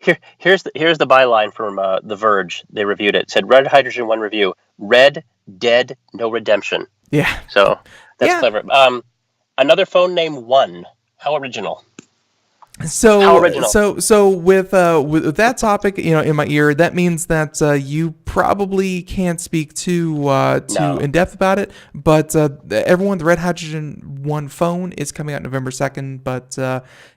$100,000. Here's the byline from The Verge. They reviewed it. It said Red Hydrogen 1 review. Red, dead, no redemption. Yeah. So that's clever. Another phone named One. How original. So with that topic, in my ear, that means that you probably can't speak too in depth about it. But everyone, the Red Hydrogen 1 phone is coming out November 2nd. But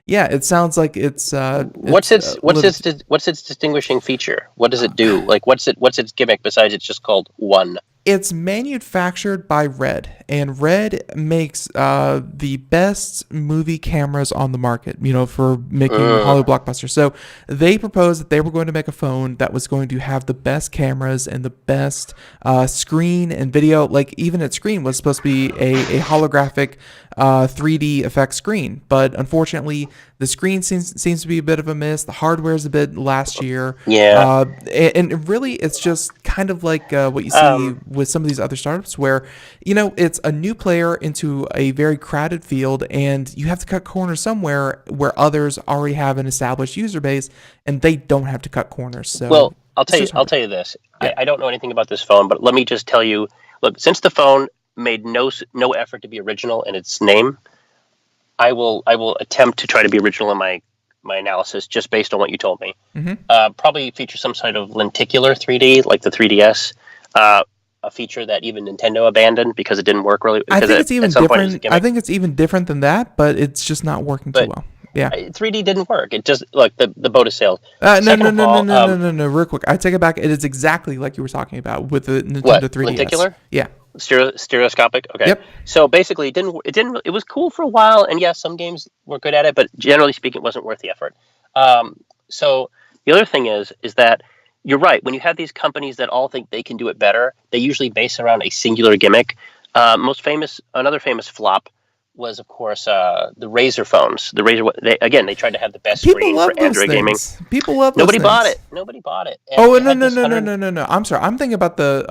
it sounds like it's what's its distinguishing feature? What does it do? Like what's its gimmick besides it's just called One? It's manufactured by Red, and Red makes the best movie cameras on the market, for making Hollywood blockbusters. So they proposed that they were going to make a phone that was going to have the best cameras and the best screen and video. Like even its screen was supposed to be a holographic 3D effect screen, but unfortunately the screen seems to be a bit of a miss. The hardware is a bit last year. Yeah. And really it's just kind of like what you see with some of these other startups where, it's a new player into a very crowded field and you have to cut corners somewhere where others already have an established user base and they don't have to cut corners. So well, I'll tell you this. Yeah. I don't know anything about this phone, but let me just tell you, look, since the phone made no effort to be original in its name, I will attempt to try to be original in my analysis just based on what you told me. Mm-hmm. Probably feature some sort of lenticular 3D like the 3DS, a feature that even Nintendo abandoned because it didn't work really. I think it's even different. I think it's even different than that, but it's just not working too well. Yeah, 3D didn't work. It just look the boat is sailed. No. Real quick, I take it back. It is exactly like you were talking about with the Nintendo 3DS. Lenticular? Yeah. Stereoscopic. Okay. Yep. So basically, it was cool for a while, and yes, some games were good at it, but generally speaking, it wasn't worth the effort. So the other thing is that you're right. When you have these companies that all think they can do it better, they usually base around a singular gimmick. Another famous flop was, of course, the Razer phones. The Razer, they tried to have the best screen for Android gaming. People love those Nobody things. bought it. Nobody bought it. And no. I'm sorry. I'm thinking about the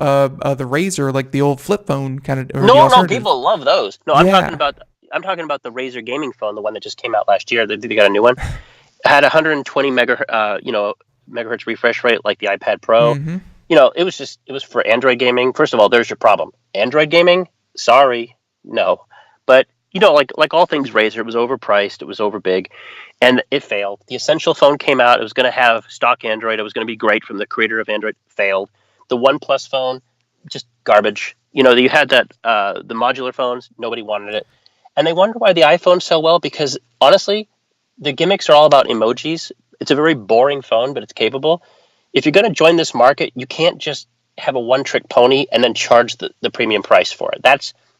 Razer, like the old flip phone kind of. No. People love those. No, I'm talking about the Razer gaming phone, the one that just came out last year. They got a new one. It had 120 megahertz refresh rate, like the iPad Pro. Mm-hmm. It was for Android gaming. First of all, there's your problem. Android gaming, sorry, no. But like all things Razer, it was overpriced, it was overbig, and it failed. The Essential phone came out. It was going to have stock Android. It was going to be great from the creator of Android. Failed. The OnePlus phone, just garbage. You had that the modular phones. Nobody wanted it, and they wonder why the iPhones sell well because honestly, the gimmicks are all about emojis. It's a very boring phone, but it's capable. If you're going to join this market, you can't just have a one-trick pony and then charge the premium price for it.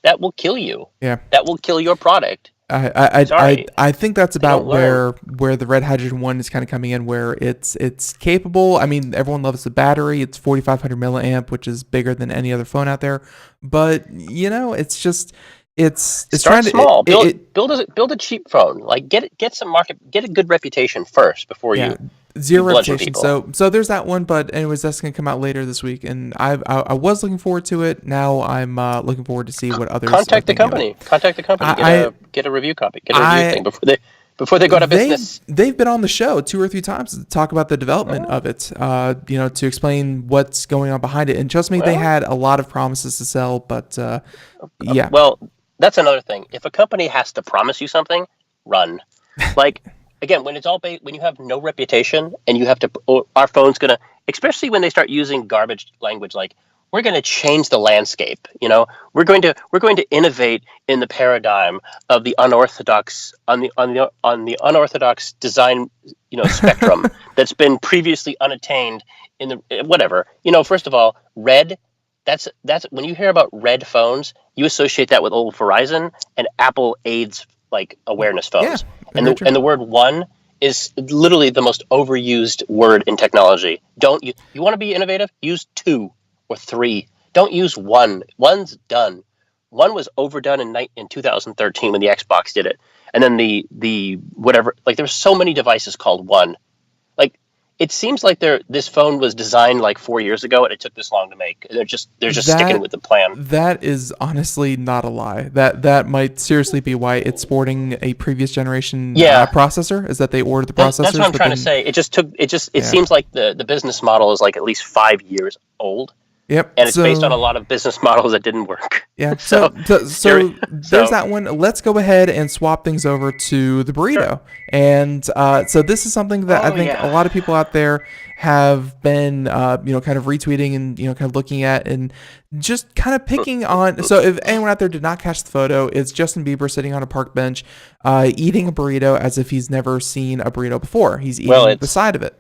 That will kill you. Yeah. That will kill your product. I think that's about where the Red Hydrogen 1 is kind of coming in, where it's capable. I mean, everyone loves the battery. It's 4,500 milliamp, which is bigger than any other phone out there. But it's just it's start small. Build a cheap phone. Like get a good reputation first before you. Zero reputation. So there's that one, but anyways, that's gonna come out later this week, and I was looking forward to it. Now I'm looking forward to see what others. Contact the company. Get a review copy. Get a review thing before they go out of business. They've been on the show 2 or 3 times to talk about the development of it. To explain what's going on behind it. And trust me, they had a lot of promises to sell, but yeah. Well, that's another thing. If a company has to promise you something, run. Like. Again, when when you have no reputation and you have to, our phone's gonna, especially when they start using garbage language like we're gonna change the landscape. We're going to innovate in the paradigm of the unorthodox on the unorthodox design spectrum that's been previously unattained in the whatever. First of all, red. That's when you hear about red phones, you associate that with old Verizon and Apple AIDS like awareness phones. Yeah. And the word one is literally the most overused word in technology. Don't you want to be innovative? Use 2 or 3. Don't use 1. 1's done. 1 was overdone in 2013 when the Xbox did it. And then the whatever, like there's so many devices called 1. Like it seems like this phone was designed like 4 years ago, and it took this long to make. They're just sticking with the plan. That is honestly not a lie. That might seriously be why it's sporting a previous generation processor. Is that they ordered the processors? That's what I'm trying to say. It seems like the business model is like at least 5 years old. Yep. And it's based on a lot of business models that didn't work. Yeah. So there's that one. Let's go ahead and swap things over to the burrito. Sure. And so this is something that I think a lot of people out there have been, kind of retweeting and, kind of looking at and just kind of picking on. So if anyone out there did not catch the photo, it's Justin Bieber sitting on a park bench, eating a burrito as if he's never seen a burrito before. He's eating the side of it.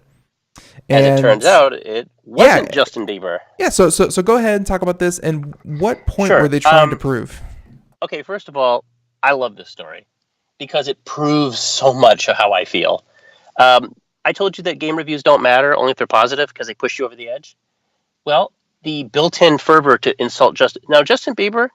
As it turns out, it wasn't Justin Bieber. Yeah, so go ahead and talk about this, and what point were they trying to prove? Okay, first of all, I love this story because it proves so much of how I feel. I told you that game reviews don't matter, only if they're positive, because they push you over the edge. Well, the built-in fervor to insult Justin Bieber,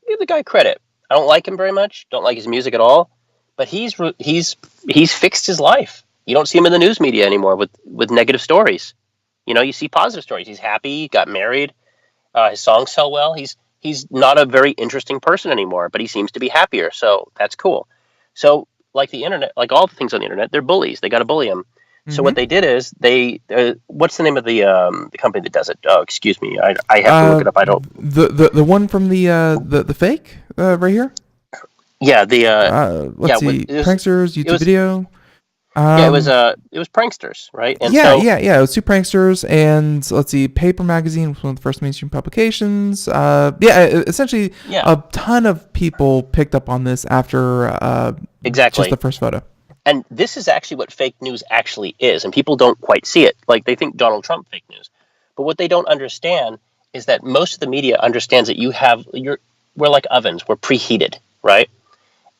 give the guy credit. I don't like him very much, don't like his music at all, but he's fixed his life. You don't see him in the news media anymore with negative stories. You see positive stories. He's happy, got married, his songs sell well. He's not a very interesting person anymore, but he seems to be happier, so that's cool. So, like the internet, like all the things on the internet, they're bullies. They got to bully him. Mm-hmm. So what they did is what's the name of the company that does it? Oh, excuse me, I have to look it up. I don't. The one from the fake right here. Yeah, let's see, pranksters YouTube video. It was Pranksters, right? And it was two Pranksters, and let's see, Paper Magazine was one of the first mainstream publications. Essentially, a ton of people picked up on this after just the first photo. And this is actually what fake news actually is, and people don't quite see it. Like, they think Donald Trump fake news, but what they don't understand is that most of the media understands that we're like ovens, we're preheated, right?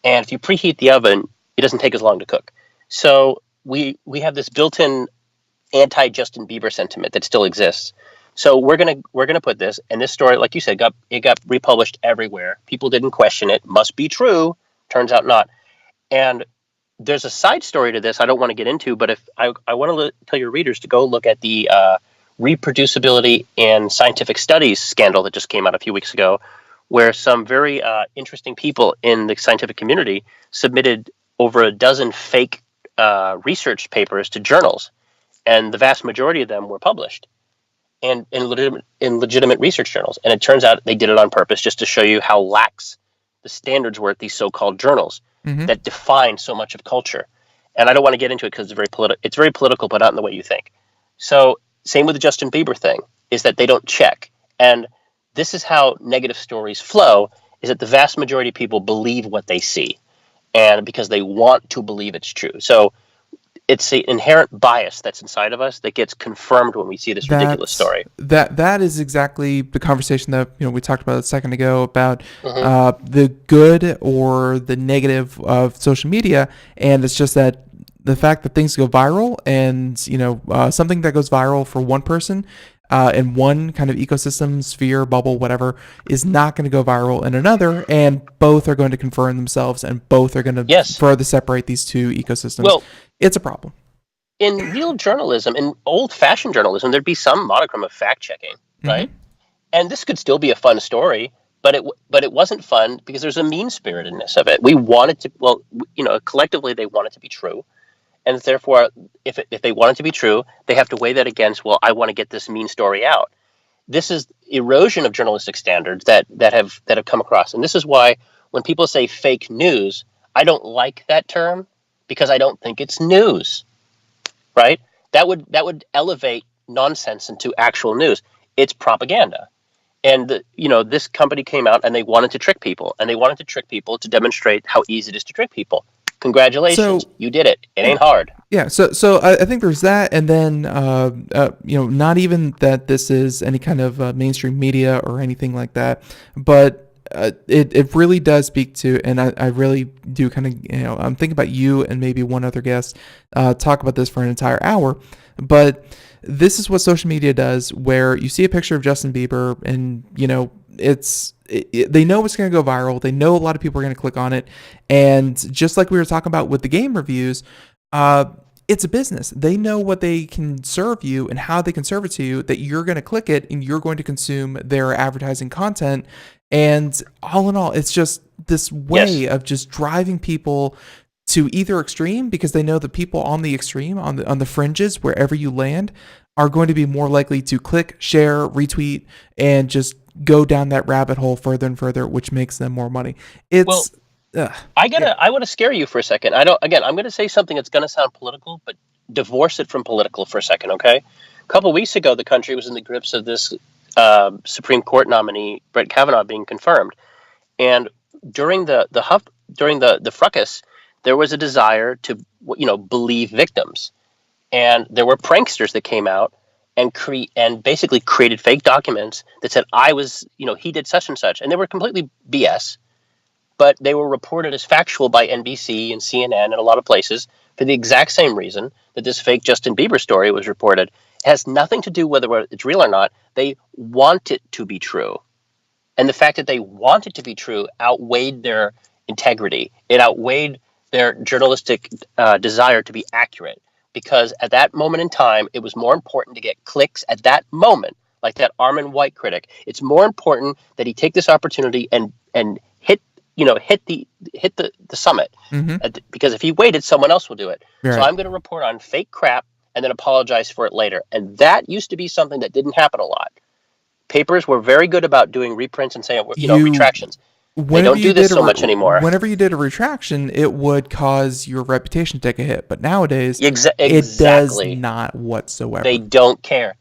And if you preheat the oven, it doesn't take as long to cook. So we have this built-in anti-Justin Bieber sentiment that still exists. So we're gonna put this, and this story, like you said, got republished everywhere. People didn't question it. Must be true. Turns out not. And there's a side story to this I don't want to get into, but if I want to tell your readers to go look at the reproducibility in scientific studies scandal that just came out a few weeks ago, where some very interesting people in the scientific community submitted over a dozen fake research papers to journals, and the vast majority of them were published and in legitimate research journals. And it turns out they did it on purpose just to show you how lax the standards were at these so-called journals that define so much of culture. And I don't want to get into it because it's very political, but not in the way you think. So same with the Justin Bieber thing, is that they don't check. And this is how negative stories flow, is that the vast majority of people believe what they see, and because they want to believe it's true. So it's an inherent bias that's inside of us that gets confirmed when we see this ridiculous story. That is exactly the conversation that we talked about a second ago about the good or the negative of social media, and it's just that the fact that things go viral, and something that goes viral for one person in one kind of ecosystem, sphere, bubble, whatever, is not going to go viral in another, and both are going to confirm themselves, and both are going to further separate these two ecosystems. Well, it's a problem. In real journalism, in old-fashioned journalism, there'd be some modicum of fact-checking, right? And this could still be a fun story, but it wasn't fun because there's a mean-spiritedness of it. We wanted to, collectively they want it to be true. And therefore, if they want it to be true, they have to weigh that against, well, I want to get this mean story out. This is erosion of journalistic standards that have come across. And this is why when people say fake news, I don't like that term because I don't think it's news, right? That would elevate nonsense into actual news. It's propaganda. And this company came out and they wanted to trick people, and they wanted to trick people to demonstrate how easy it is to trick people. Congratulations, you did it. It ain't hard. Yeah, so I think there's that, and then not even that this is any kind of mainstream media or anything like that, but it really does speak to, and I really do kind of, I'm thinking about you and maybe one other guest talk about this for an entire hour, but this is what social media does, where you see a picture of Justin Bieber, and they know it's going to go viral. They know a lot of people are going to click on it. And just like we were talking about with the game reviews, it's a business. They know what they can serve you and how they can serve it to you, that you're going to click it and you're going to consume their advertising content. And all in all, it's just this way of just driving people to either extreme, because they know the people on the extreme, on the fringes, wherever you land, are going to be more likely to click, share, retweet, and just go down that rabbit hole further and further, which makes them more money. It's I want to scare you for a second. I'm going to say something that's going to sound political, but divorce it from political for a second, okay? A couple of weeks ago, the country was in the grips of this Supreme Court nominee, Brett Kavanaugh, being confirmed. And during the fracas, there was a desire to, believe victims. And there were pranksters that came out and basically created fake documents that said he did such and such. And they were completely BS. But they were reported as factual by NBC and CNN and a lot of places for the exact same reason that this fake Justin Bieber story was reported. It has nothing to do whether it's real or not. They want it to be true. And the fact that they want it to be true outweighed their integrity. It outweighed their journalistic desire to be accurate. Because at that moment in time, it was more important to get clicks at that moment, like that Armin White critic. It's more important that he take this opportunity and hit the summit, because if he waited, someone else will do it. Right. So I'm going to report on fake crap and then apologize for it later. And that used to be something that didn't happen a lot. Papers were very good about doing reprints and saying, retractions. They don't do this so much anymore. Whenever you did a retraction, it would cause your reputation to take a hit. But nowadays, exactly. It does not whatsoever. They don't care.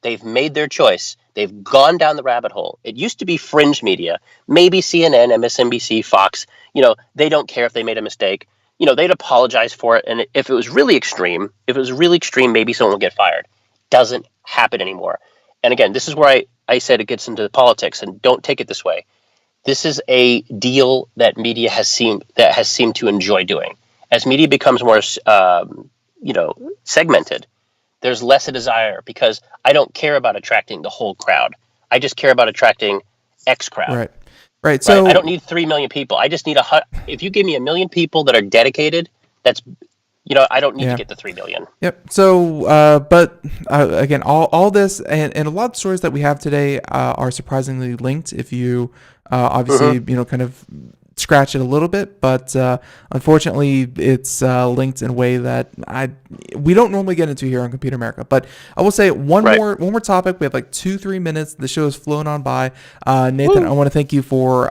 They've made their choice. They've gone down the rabbit hole. It used to be fringe media, maybe CNN, MSNBC, Fox. They don't care if they made a mistake. They'd apologize for it. And if it was really extreme, maybe someone will get fired. Doesn't happen anymore. And again, this is where I said it gets into politics, and don't take it this way. This is a deal that media has seemed to enjoy doing. As media becomes more, segmented, there's less a desire, because I don't care about attracting the whole crowd. I just care about attracting X crowd. Right. So I don't need 3 million people. I just need if you give me 1 million people that are dedicated, that's, I don't need to get the 3 million. Yep. So, again, all this and a lot of stories that we have today are surprisingly linked. If you obviously, kind of scratch it a little bit, but unfortunately it's linked in a way that we don't normally get into here on Computer America. But I will say one more topic. We have like 2-3 minutes. The show has flown on by. Nathan, I want to thank you for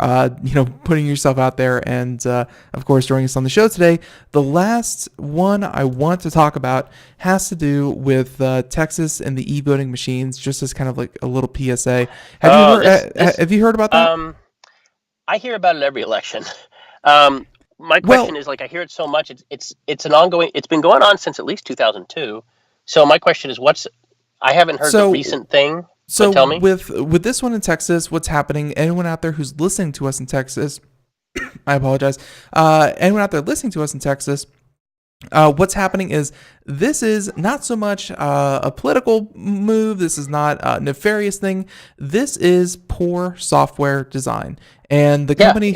putting yourself out there and of course joining us on the show today. The last one I want to talk about has to do with Texas and the e-voting machines, just as kind of like a little PSA. Have you heard about that? I hear about it every election. My question is, I hear it so much. It's an ongoing. It's been going on since at least 2002. So my question is, I haven't heard the recent thing. So tell me. With this one in Texas, what's happening? Anyone out there who's listening to us in Texas, I apologize. Anyone out there listening to us in Texas, what's happening is this is not so much a political move. This is not a nefarious thing. This is poor software design. And the company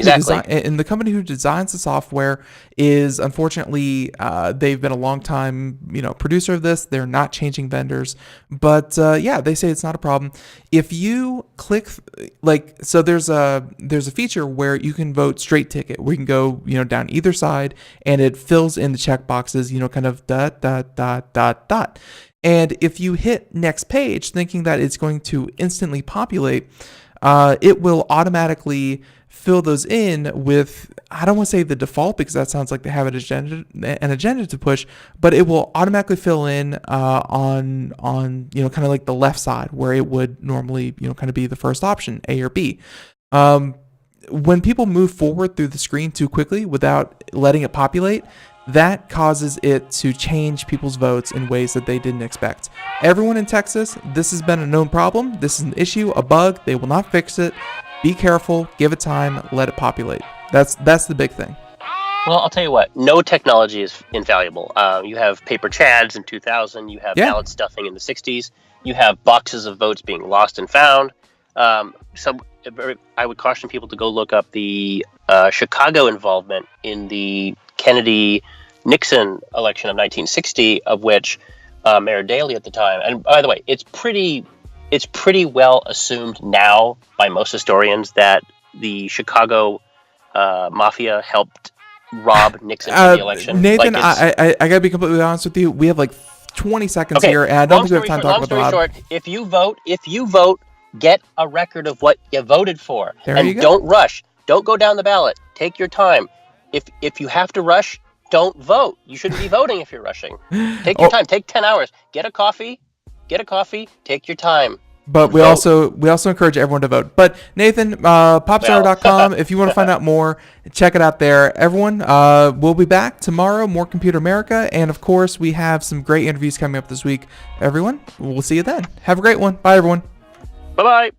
who designs the software is, unfortunately, they've been a long time, producer of this. They're not changing vendors, but they say it's not a problem. If you click, so there's a feature where you can vote straight ticket, where you can go, down either side, and it fills in the check boxes, kind of ... And if you hit next page, thinking that it's going to instantly populate, it will automatically fill those in with, I don't want to say the default, because that sounds like they have an agenda to push, but it will automatically fill in on kind of like the left side, where it would normally kind of be the first option, A or B. When people move forward through the screen too quickly without letting it populate, that causes it to change people's votes in ways that they didn't expect. Everyone in Texas, this has been a known problem. This is an issue, a bug. They will not fix it. Be careful, give it time, let it populate. That's the big thing. Well, I'll tell you what, no technology is infallible. You have paper chads in 2000, you have ballot stuffing in the 60s, you have boxes of votes being lost and found. I would caution people to go look up the Chicago involvement in the Kennedy Nixon election of 1960, of which Mayor Daley at the time, and by the way, it's pretty well assumed now by most historians that the Chicago mafia helped rob Nixon in the election. Nathan, I gotta be completely honest with you. We have like 20 seconds here, and I don't think we have time to talk about the mob. Long story short, if you vote, get a record of what you voted for, and don't rush. Don't go down the ballot. Take your time. If you have to rush, don't vote. You shouldn't be voting if you're rushing. Take your time. Take 10 hours. Get a coffee. Take your time. But we also encourage everyone to vote. But Nathan, popzara.com, if you want to find out more, check it out there. Everyone, we'll be back tomorrow, more Computer America, and of course, we have some great interviews coming up this week. Everyone, we'll see you then. Have a great one. Bye, everyone. Bye-bye.